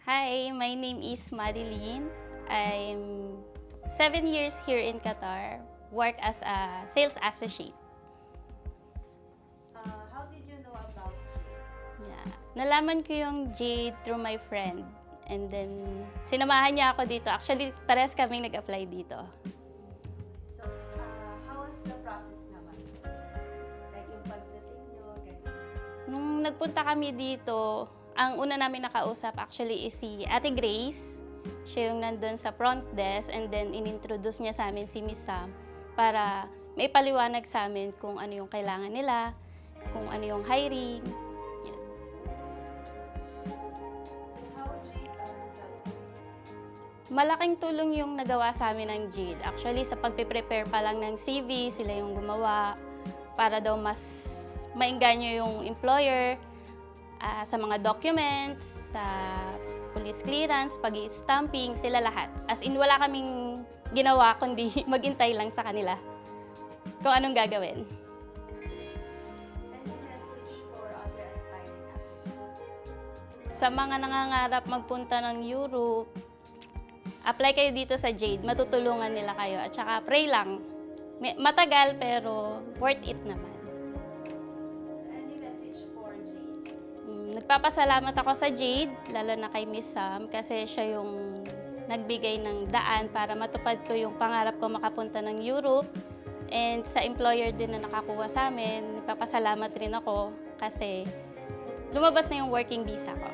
Hi, my name is Madeline. I'm 7 years here in Qatar, work as a sales associate. How did you know about Jade? Yeah. Nalaman ko yung Jade through my friend. And then, sinamahan niya ako dito. Actually, parehas kaming nag-apply dito. So, how was the process naman? Like yung pagdating nyo, ganyan. Nung nagpunta kami dito, ang una namin nakausap actually is si Ate Grace. Siya yung nandun sa front desk and then inintroduce niya sa amin si Miss Sam para may paliwanag sa amin kung ano yung kailangan nila, kung ano yung hiring. Yan. So, how Jade helped you? Malaking tulong yung nagawa sa amin ng Jade. Actually, sa pagpe-prepare pa lang ng CV, sila yung gumawa para daw mas maengganyo yung employer sa mga documents, sa police clearance, pag-i-stamping, sila lahat. As in, wala kaming ginawa kundi maghintay lang sa kanila kung anong gagawin. Any message for other aspiring applicants? Sa mga nangangarap magpunta ng Europe, apply kayo dito sa Jade. Matutulungan nila kayo. At saka pray lang. Matagal pero worth it naman. Any message for Jade? Nagpapasalamat ako sa Jade, lalo na kay Miss Sam, kasi siya yung nagbigay ng daan para matupad ko yung pangarap ko makapunta ng Europe. And sa employer din na nakakuha sa amin, nagpapasalamat rin ako kasi lumabas na yung working visa ko.